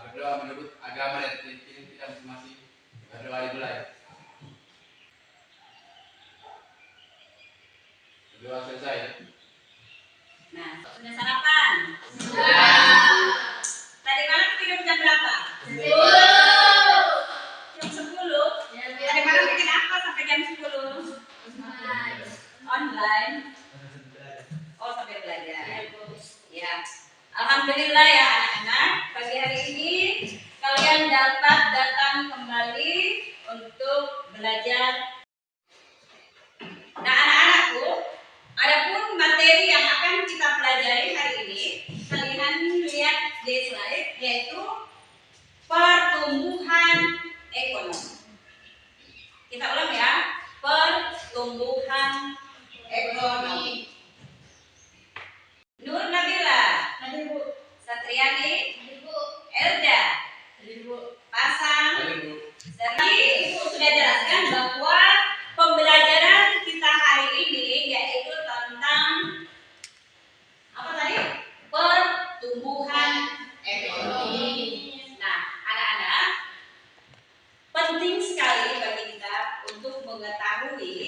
berdoa menurut agama dan keyakinan kita masing-masing. Berdoa dimulai. Berdoa selesai. Nah, sudah sarapan? Sudah. Tadi malam tidur jam berapa? 10. Jam 10? Tadi malam bikin apa sampai jam 10? Online. Oh, sampai belajar. Ya. Alhamdulillah ya anak-anak, pagi hari ini kalian dapat datang kembali untuk belajar. Nah, anak-anakku, adapun materi yang akan kita pelajari hari ini, kalian lihat di slide, yaitu pertumbuhan ekonomi. Kita ulang ya, pertumbuhan ekonomi. Nur Nabila, Satriani, Elda, Pasang, Serti, Ibu sudah jelaskan bahwa pembelajaran kita hari ini yaitu tentang apa tadi? Pertumbuhan ekonomi. Nah, anak-anak, penting sekali bagi kita untuk mengetahui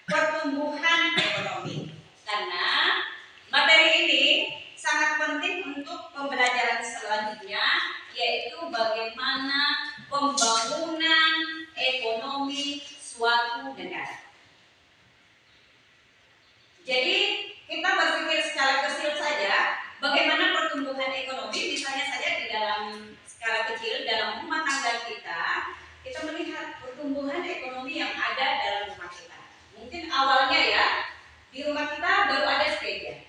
pertumbuhan ekonomi karena materi ini sangat penting untuk pembelajaran selanjutnya, yaitu bagaimana pembangunan ekonomi suatu negara. Jadi kita berpikir secara kecil saja, bagaimana pertumbuhan ekonomi, misalnya saja di dalam skala kecil dalam rumah tangga kita melihat pertumbuhan ekonomi yang ada dalam rumah kita. Mungkin awalnya ya, di rumah kita baru ada sepeda.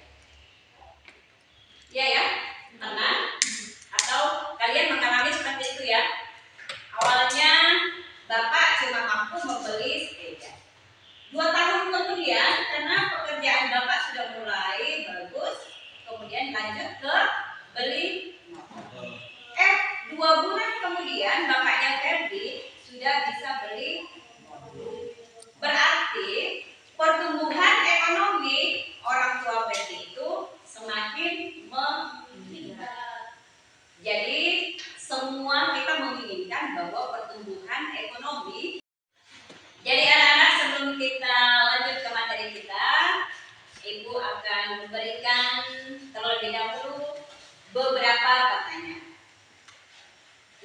Ya, pernah? Atau kalian mengalami seperti itu ya? Awalnya Bapak cuma mampu membeli sepeda. 2 tahun kemudian, karena pekerjaan Bapak sudah mulai bagus, kemudian lanjut ke beli motor. 2 bulan kemudian Bapaknya Ferdi sudah bisa beli motor. Berarti pertumbuhan ekonomi orang tua Ferdi itu semakin meningkat. Jadi semua kita menginginkan bahwa pertumbuhan ekonomi. Jadi anak-anak, sebelum kita lanjut ke materi kita, Ibu akan memberikan terlebih dahulu beberapa pertanyaan.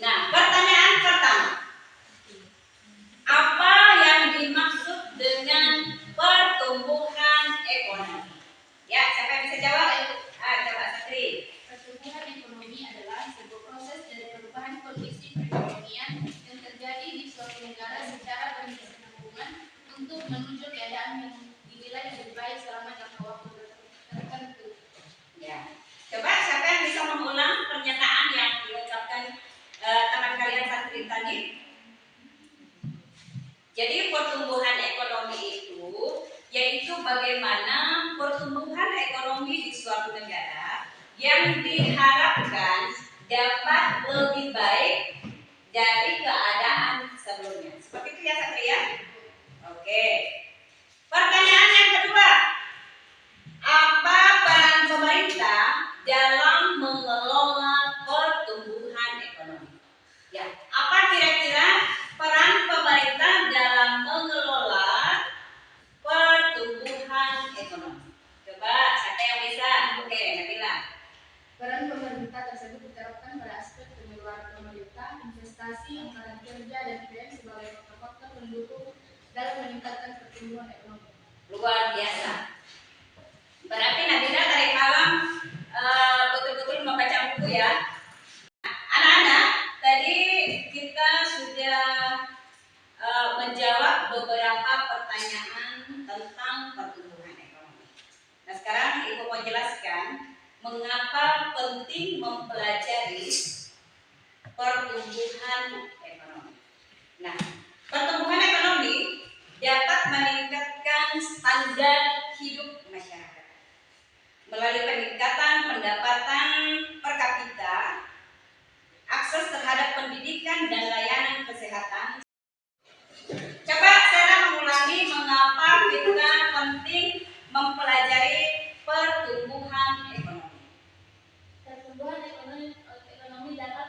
Nah, pertanyaan pertama, apa yang dimaksud dengan pertumbuhan ekonomi? Ya, siapa yang bisa jawab? Coba Satri. Pertumbuhan ekonomi adalah sebuah proses dari perubahan kondisi perekonomian yang terjadi di suatu negara secara berkesinambungan untuk menuju keadaan yang dinilai lebih baik selama jangka waktu tertentu. Ya, coba siapa yang bisa mengulang pernyataan yang diucapkan teman kalian Satri tadi? Jadi pertumbuhan ekonomi itu yaitu bagaimana pertumbuhan ekonomi di suatu negara yang diharapkan dapat lebih baik dari keadaan sebelumnya. Seperti itu ya Satria ya? Oke. Pertanyaan yang kedua, apa peran pemerintah dalam mengelola pertumbuhan ekonomi? Ya, apa kira-kira peran pemerintah dalam mengelola pertumbuhan ekonomi? Coba siapa yang bisa? Oke, Nabila. Peran pemerintah tersebut diterapkan pada aspek pengeluaran pemerintah, investasi, anggaran kerja, dan BM sebagai faktor pendukung dalam meningkatkan pertumbuhan ekonomi. Luar biasa. Berarti Nabila tadi malam betul-betul membaca buku ya. Anak-anak, tadi kita sudah menjawab beberapa pertanyaan tentang pertumbuhan ekonomi. Nah, sekarang Ibu mau jelaskan mengapa penting mempelajari pertumbuhan ekonomi. Nah, pertumbuhan ekonomi dapat meningkatkan standar hidup masyarakat melalui peningkatan pendapatan per kapita, akses terhadap pendidikan dan layanan kesehatan. Coba Sarah mengulangi mengapa kita penting mempelajari pertumbuhan ekonomi. Pertumbuhan ekonomi dapat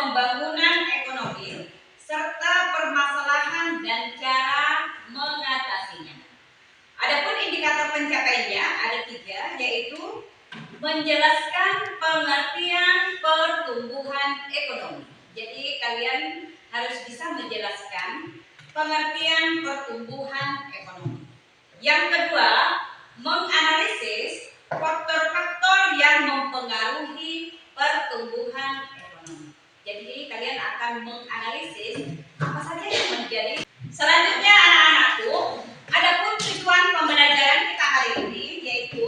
pembangunan ekonomi serta permasalahan dan cara mengatasinya. Adapun indikator pencapaiannya ada 3, yaitu menjelaskan pengertian pertumbuhan ekonomi. Jadi kalian harus bisa menjelaskan pengertian pertumbuhan ekonomi. Yang kedua, menganalisis faktor-faktor yang mempengaruhi pertumbuhan ekonomi. Jadi kalian akan menganalisis apa saja yang menjadi. Selanjutnya anak-anakku, adapun tujuan pembelajaran kita hari ini yaitu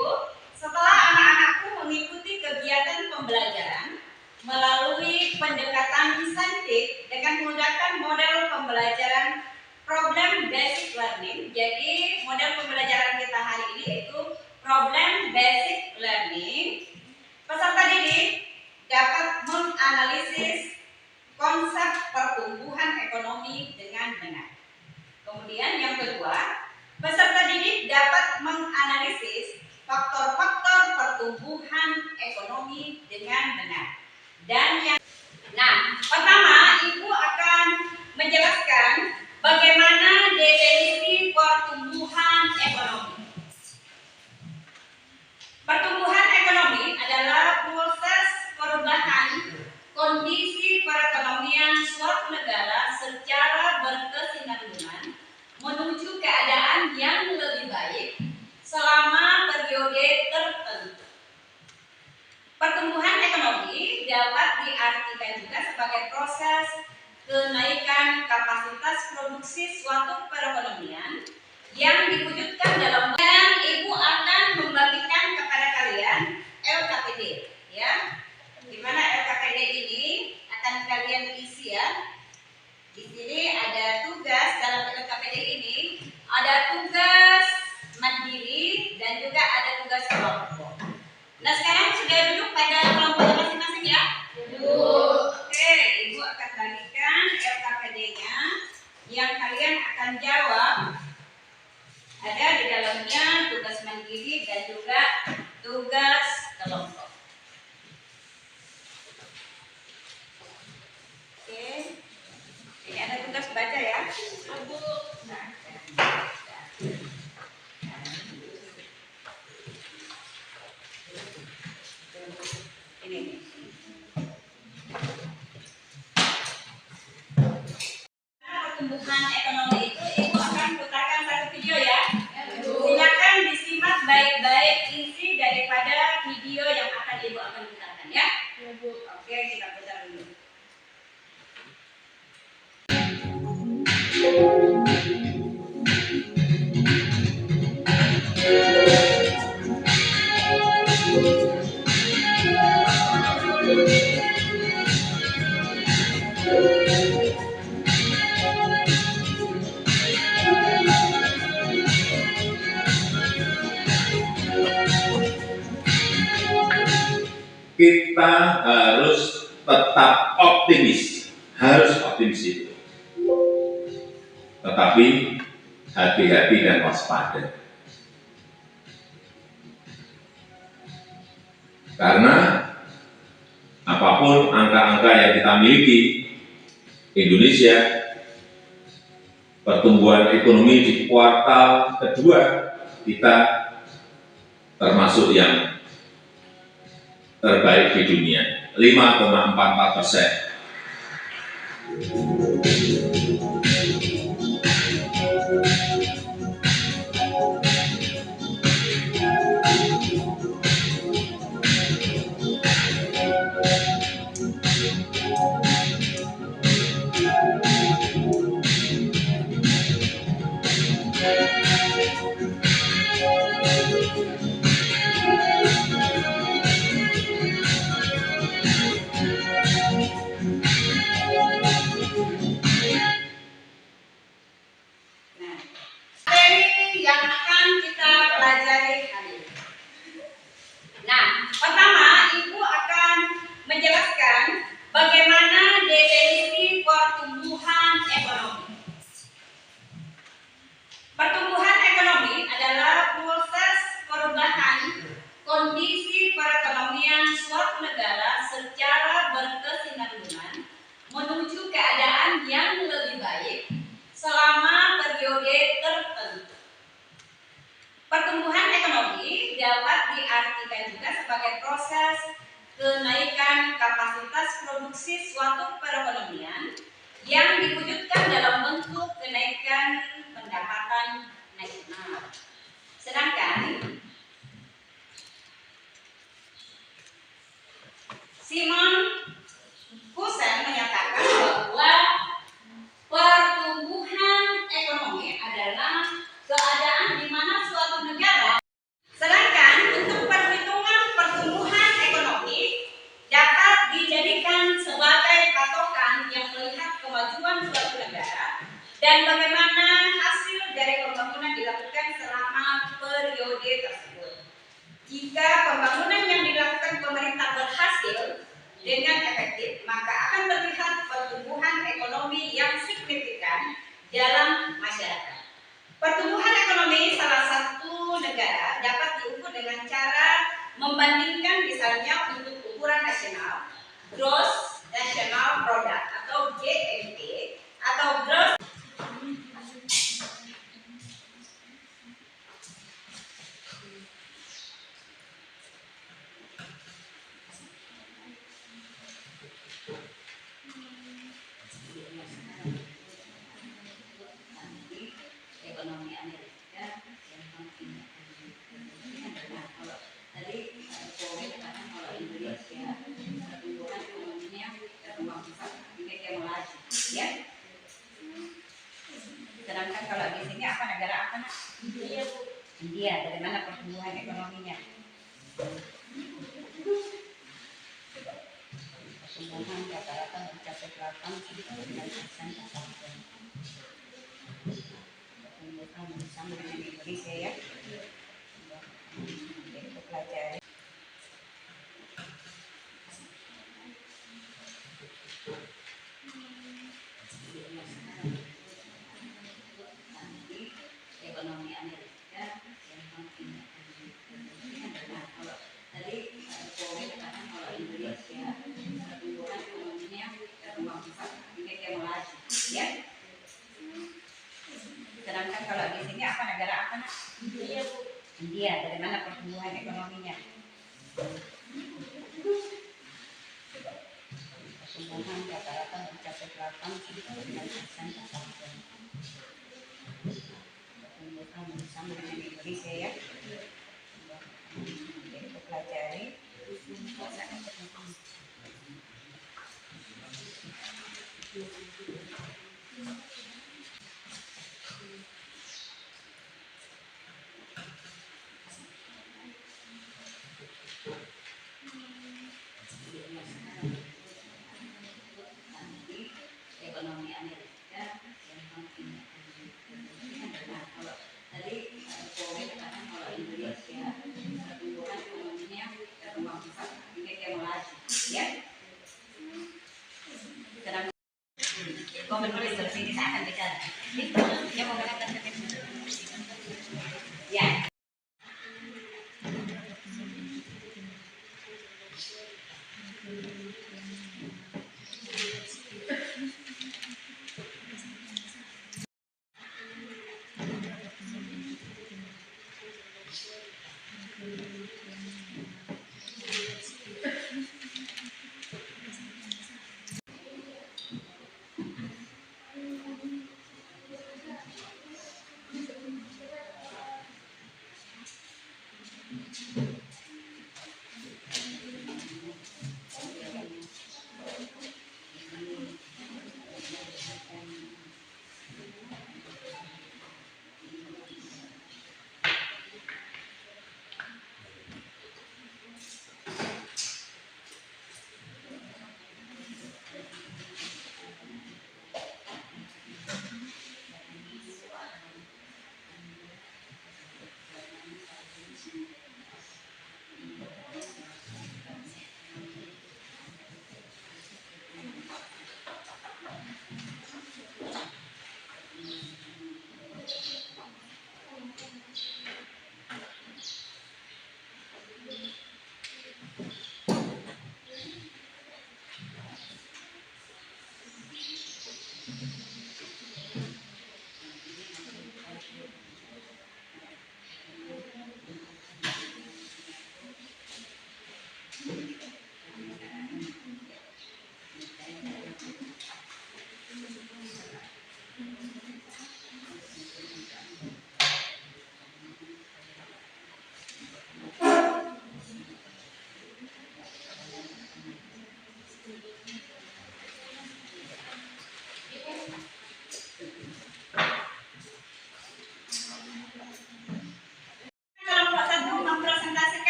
setelah anak-anakku mengikuti kegiatan pembelajaran melalui pendekatan saintifik dengan menggunakan model pembelajaran problem basic learning. Jadi model pembelajaran kita hari ini yaitu problem basic learning. Peserta didik dapat menganalisis konsep pertumbuhan ekonomi dengan benar. Kemudian yang kedua, peserta didik dapat menganalisis faktor-faktor pertumbuhan ekonomi dengan benar. Pertama, Ibu akan menjelaskan bagaimana definisi pertumbuhan ekonomi. Pertumbuhan ekonomi adalah proses perubahan kondisi perekonomian suatu negara secara berkesinambungan menuju keadaan yang lebih baik selama periode tertentu. Pertumbuhan ekonomi dapat diartikan juga sebagai proses kenaikan kapasitas produksi suatu perekonomian yang diwujudkan dalam. Dan Ibu akan membagikan kepada kalian LKPD, ya. Di mana LKPD ini akan kalian isi ya. Di sini ada tugas dalam LKPD ini, ada tugas mandiri dan juga ada tugas kelompok. Nah, sekarang sudah duduk pada kelompoknya masing-masing ya? Oke, Ibu akan bagikan LKPD-nya yang kalian akan jawab. Ada di dalamnya tugas mandiri dan juga tugas kelompok. Oke, ini ada tugas baca ya. Ini. Pertumbuhan ekonomi itu Ibu akan putarkan satu video ya. Silakan disimak baik-baik isi daripada video yang akan Ibu akan putarkan ya. Oke, kita putar dulu. Kita harus tetap optimis, harus optimis itu. Tetapi hati-hati dan waspada. Karena apapun angka-angka yang kita miliki, Indonesia pertumbuhan ekonomi di kuartal kedua kita termasuk yang terbaik di dunia, 5,44%. Yang akan kita pelajari hari ini. Nah, pertama Ibu akan menjelaskan bagaimana definisi pertumbuhan ekonomi. Pertumbuhan ekonomi adalah proses perubahan kondisi perekonomian suatu negara secara berkesinambungan konstruksi suatu perekonomian yang diwujudkan dalam bentuk kenaikan pendapatan nasional. Sedangkan Simon Kusen menyatakan bahwa pertumbuhan ekonomi adalah keadaan di mana suatu negara. Sedangkan untuk perhitungan pertumbuhan ekonomi dapat dijadikan sebagai patokan yang melihat kemajuan suatu negara dan bagaimana hasil dari pembangunan dilakukan selama periode tersebut. Jika pembangunan yang dilakukan pemerintah berhasil dengan efektif, maka akan terlihat pertumbuhan ekonomi yang signifikan dalam masyarakat. Pertumbuhan ekonomi salah satu negara dapat diukur dengan cara membandingkan misalnya untuk ukuran nasional, Gross National Product atau GNP atau Gross ekonomi Amerika yang kalau tadi Polri katakan kalau Indonesia pertumbuhan ekonominya berkembang pesat, Indonesia melaju, ya. Sedangkan kalau di sini apa negara apa nak? India, Bu. India, dari mana pertumbuhan ekonominya? Pertumbuhan rata-rata mencapai 8,9% tahun. Sama dengan Indonesia ya. Kita pelajari. Ekonomi Amerika yang kalau tadi Polri katakan kalau Indonesia pertumbuhan ekonominya berkembang pesat, Indonesia melaju, ya. Sedangkan kalau di sini apa negara apa nak? India, Bu. India, dari mana pertumbuhan ekonominya? Pertumbuhan rata-rata mencapai 8,9% tahun. Pertumbuhan sama dengan Indonesia ya. Kita pelajari. Ekonomi Amerika yang kalau tadi Polri katakan kalau Indonesia pertumbuhan ekonominya berkembang pesat, Indonesia melaju,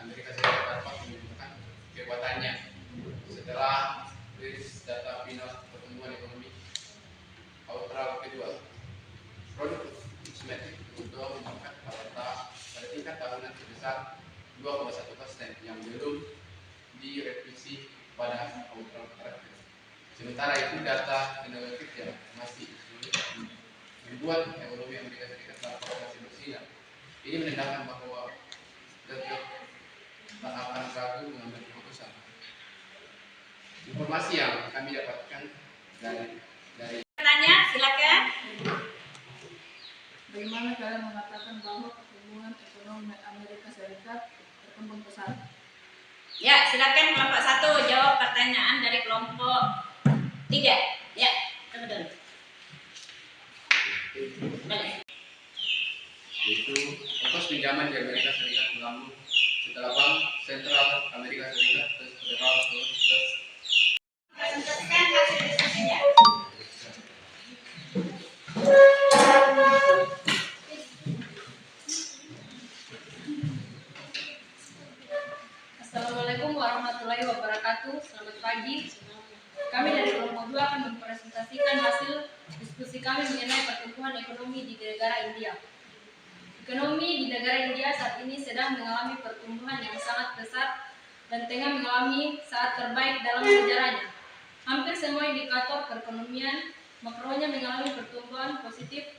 Amerika Serikat dapat menunjukkan kekuatannya setelah rilis data final pertumbuhan ekonomi kuartal kedua. Produk kosmetik untuk meningkat pada tingkat tahunan sebesar 2,1% yang belum direvisi pada kuartal terakhir. Sementara itu data tenaga kerja masih sulit membuat ekonomi Amerika Serikat masih bersinar. Ini menandakan bahwa The Fed tak akan ragu mengambil keputusan. Informasi yang kami dapatkan dari Tanya, silakan. Bagaimana kalian mengatakan bahwa pertumbuhan ekonomi Amerika Serikat berkembang pesat? Ya, silakan kelompok 1 jawab pertanyaan dari kelompok 3. Ya, betul. Boleh. yaitu ongkos pinjaman di Amerika Serikat melambung setelah Bank Sentral Amerika Serikat Federal Reserve Presentasikan hasil diskusinya. Assalamualaikum warahmatullahi wabarakatuh. Selamat pagi. Kami dari kelompok 2 akan mempresentasikan hasil diskusi kami mengenai pertumbuhan ekonomi di negara India. Ekonomi di negara India saat ini sedang mengalami pertumbuhan yang sangat pesat dan tengah mengalami saat terbaik dalam sejarahnya. Hampir semua indikator perekonomian makronya mengalami pertumbuhan positif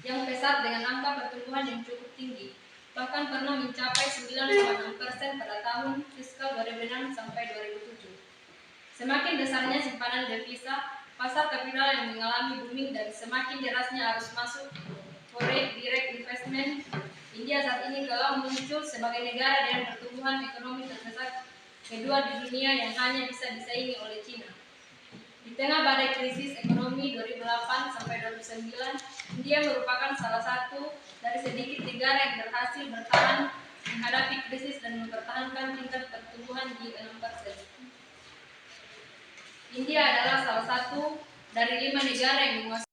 yang pesat dengan angka pertumbuhan yang cukup tinggi, bahkan pernah mencapai 9,6% pada tahun fiskal 2006 sampai 2007. Semakin besarnya simpanan devisa, pasar kapital yang mengalami booming dan semakin derasnya arus masuk foreign direct investment, India saat ini telah muncul sebagai negara dengan pertumbuhan ekonomi terbesar kedua di dunia yang hanya bisa disaingi oleh China. Di tengah badai krisis ekonomi 2008 sampai 2009, India merupakan salah satu dari sedikit negara yang berhasil bertahan menghadapi krisis dan mempertahankan tingkat pertumbuhan di 6%. India adalah salah satu dari 5 negara yang menguasai.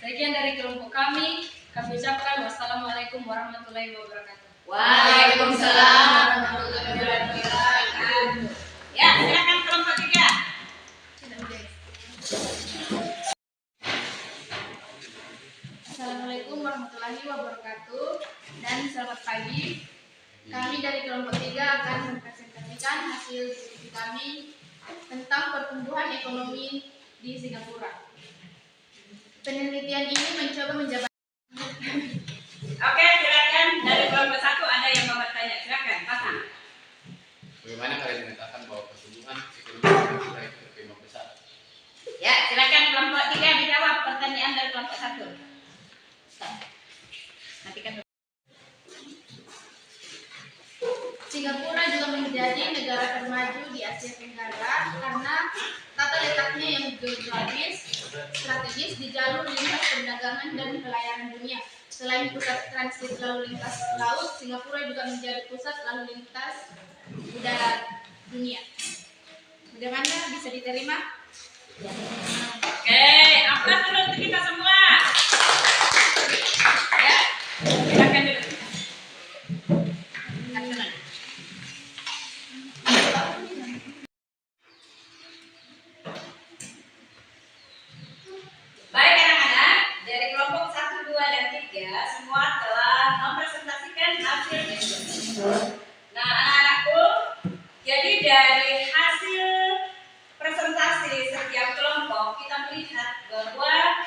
Sekian dari kelompok kami ucapkan wassalamualaikum warahmatullahi wabarakatuh. Waalaikumsalam warahmatullahi wabarakatuh. Ya, silakan kelompok 3. Assalamualaikum warahmatullahi wabarakatuh dan selamat pagi. Kami dari kelompok 3 akan mempresentasikan hasil diskusi kami tentang pertumbuhan ekonomi di Singapura. Penelitian ini mencoba menjabarkan. Oke, silakan dari kelompok 1 ada yang mau bertanya. Silakan, pasang. bagaimana kalian mengatakan bahwa pertumbuhan ekonomi Singapura itu berkembang besar? Ya, silakan kelompok 3 dijawab pertanyaan dari kelompok 1. Matikan dulu. Singapura juga menjadi negara termaju di Asia Tenggara karena tata letaknya yang geografis strategis di jalur lintas perdagangan dan pelayaran dunia. Selain pusat transit lalu lintas laut, Singapura juga menjadi pusat lalu lintas udara dunia. Bagaimana, bisa diterima? Oke, aplaus dulu untuk kita semua. Ya, silakan dulu. Silakan. Baik anak-anak, dari kelompok 1, 2, dan 3 semua telah mempresentasikan hasil diskusi. Nah, anak-anakku, jadi dari hasil presentasi setiap kelompok kita melihat bahwa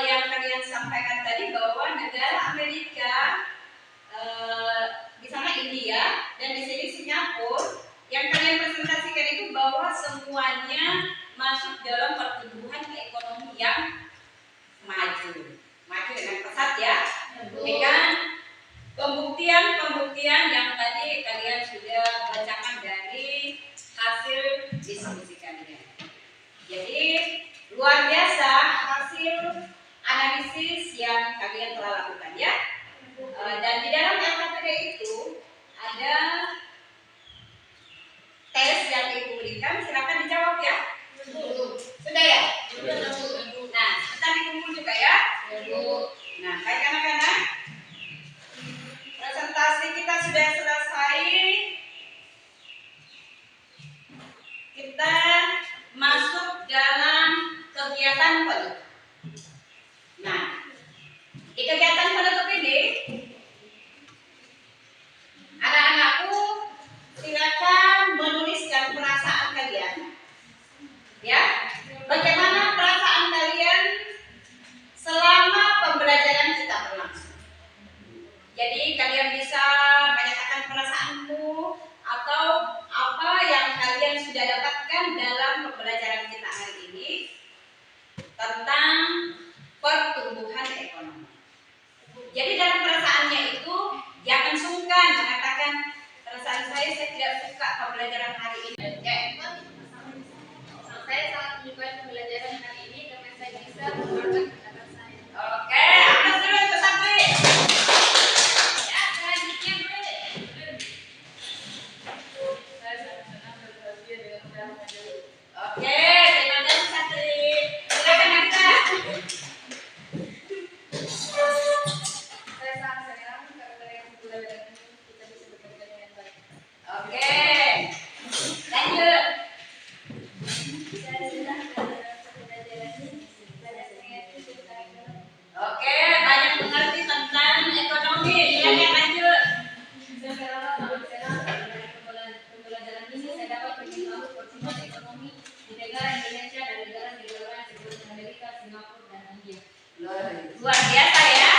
yang kalian sampaikan tadi bahwa negara Amerika, di sana India dan di sini Singapura, yang kalian presentasikan itu bahwa semuanya masuk dalam pertumbuhan ekonomi yang maju dengan pesat ya, dengan pembuktian yang tadi kalian sudah bacakan dari hasil diskusi kalian. Jadi luar biasa hasil analisis yang kalian telah lakukan ya. Dan di dalam LKPD itu ada tes yang ibu berikan, silakan dijawab ya. Sudah ya? Nah, kita dikumpul juga ya. Nah, baik anak-anak, presentasi mengungkapkan perasaan saya tidak suka pembelajaran hari ini. Ya, Saya sangat menyukai pembelajaran hari ini karena saya bisa mengungkapkan pendapat saya. oke, atas dulu untuk Sabri. Ya, selanjutnya boleh. Saya sangat senang dan bahagia dengan sudah hadir. Oke, terima kasih Sabri. Silakan Nafisa. Saya sangat senang karena dengan pembelajaran ini kita bisa bekerja dengan baik. Oke, lanjut. Saya senang karena pembelajaran ini banyak mengerti tentang ekonomi. Oke, banyak mengerti tentang ekonomi. Silakan lanjut. Saya sangat senang karena dari pembelajaran ini saya dapat mengetahui perkembangan ekonomi di negara Indonesia dan negara-negara lain seperti Amerika, Singapura, dan India. Luar biasa ya.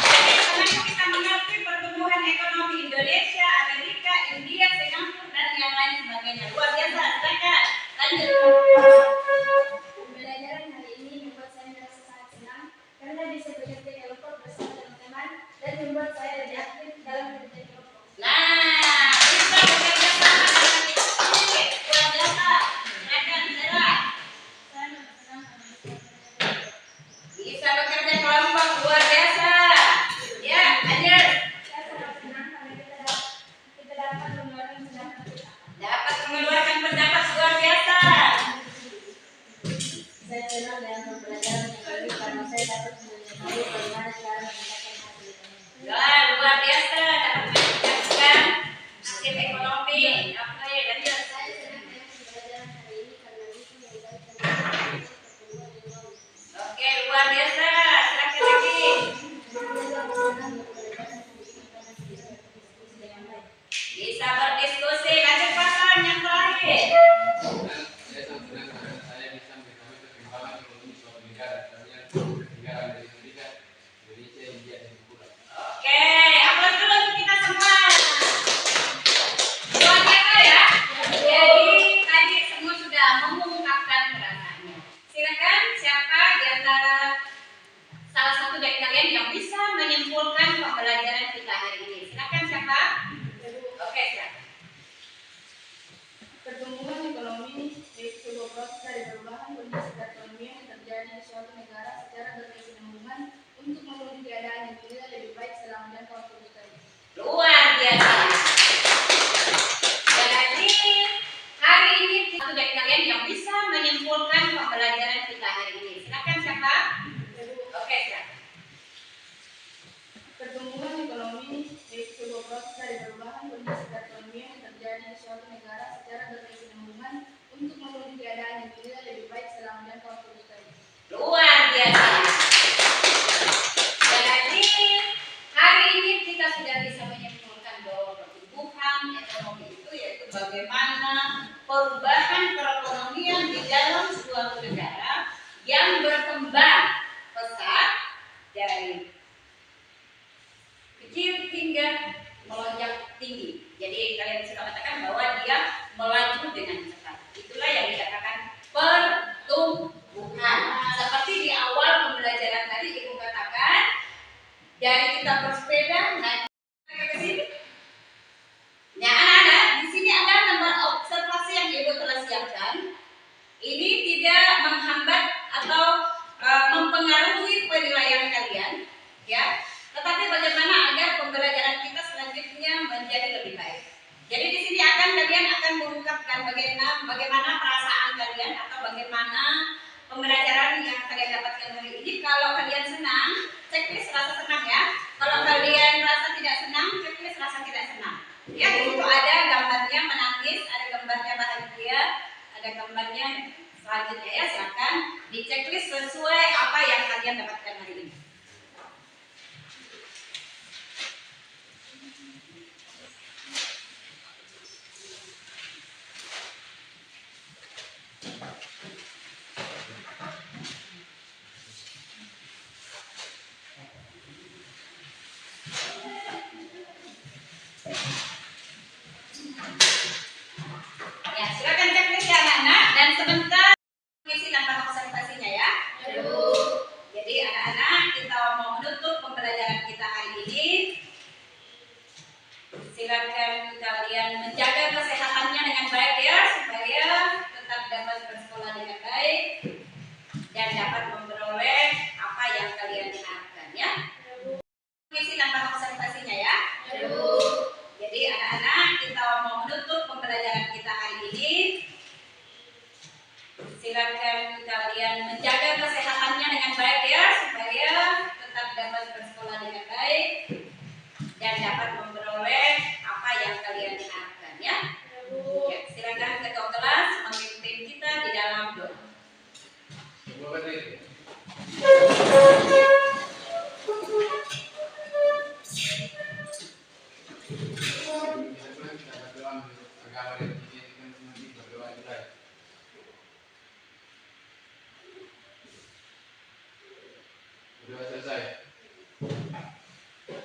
Jadi sebenarnya kita mengerti pertumbuhan ekonomi Indonesia, Amerika, India, Singapura, dan yang lain sebagainya. Luar biasa. Silakan lanjut. Pembelajaran hari ini membuat saya merasa sangat senang karena bisa bekerja kelompok bersama teman-teman dan membuat saya lebih aktif dalam bekerja kelompok. Nah, bisa bekerja sama dengan ini. Luar biasa. Silakan Zara. Saya merasa senang karena bisa bekerja kelompok. Bisa bekerja kelompok. Luar biasa. Ya, lanjut. Saya sangat senang karena kita dapat mengeluarkan pendapat kita. Dapat mengeluarkan pendapat. Luar biasa. Saya senang dengan pembelajaran hari ini karena saya dapat mengetahui bagaimana cara meningkatkan hasil ekonomi. Wah, luar biasa. Dapat meningkatkan hasil ekonomi. Oke, lanjut. Saya senang dengan pembelajaran hari ini karena bisa mengetahui pertumbuhan ekonomi. Oke, luar biasa. Silakan lagi. Saya senang mempelajari hari ini karena bisa berdiskusi dengan baik. Bisa berdiskusi. Lanjut pasangan yang terakhir. Saya sangat senang karena saya bisa mengetahui perkembangan ekonomi suatu negara, misalnya negara Amerika, Indonesia, India, dan Singapura. Oke, aplaus dulu untuk kita semua. Luar biasa ya. Jadi tadi semua sudah mengungkapkan perasaannya. Silakan siapa di antara salah satu dari kalian yang bisa menyimpulkan pembelajaran kita hari ini. Silakan siapa? Oke, silakan. Pertumbuhan ekonomi yaitu sebuah proses dari perubahan kondisi perekonomian yang terjadi di suatu negara secara berkesinambungan untuk memenuhi keadaan yang dinilai lebih baik selama jangka waktu dekat. Luar biasa. Jadi hari ini satu dari kalian yang bisa menyimpulkan pembelajaran kita hari ini. Silakan siapa? Oke, silakan. Pertumbuhan ekonomi yaitu sebuah proses dari perubahan kondisi perekonomian yang terjadi di suatu negara secara berkesinambungan untuk memenuhi keadaan yang dinilai lebih baik selama jangka waktu dekat. Luar biasa. Jadi hari ini kita sudah bisa menyimpulkan bahwa pertumbuhan ekonomi itu yaitu bagaimana perubahan perekonomian di dalam suatu negara yang berkembang pesat dari kecil hingga melonjak tinggi. Jadi kalian bisa katakan bahwa dia melaju dengan cepat. Itulah yang dikatakan pertumbuhan. Seperti di awal pembelajaran tadi Ibu katakan, dari kita bersepeda naik ke sini. Nah, anak-anak, di sini ada nomor observasi yang Ibu telah siapkan. Ini tidak menghambat atau mempengaruhi penilaian kalian, ya. Tetapi bagaimana agar pembelajaran kita selanjutnya menjadi lebih baik. Jadi di sini kalian akan mengungkapkan bagaimana perasaan kalian atau bagaimana pembelajaran yang kalian dapatkan hari ini. Kalau kalian senang, checklist rasa senang ya. Kalau kalian rasa tidak senang, checklist rasa tidak senang. Ya, di situ ada gambarnya menangis, ada gambarnya bahagia, ada gambarnya selanjutnya ya. Silakan di checklist sesuai apa yang kalian dapatkan hari ini. Ya, silakan checklist ya anak-anak dan sebentar mengisi tanpa observasinya ya. Jadi anak-anak dengan baik dan dapat memperoleh apa yang kalian harapkan ya. Ya, silakan ketua kelas memimpin kita di dalam doa. Semua berdiri. Kita berdoa menurut agama dan kita nanti berdoa juga. Berdoa selesai.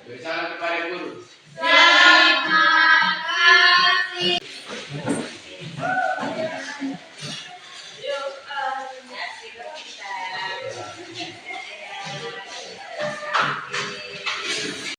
Beri salam kepada guru.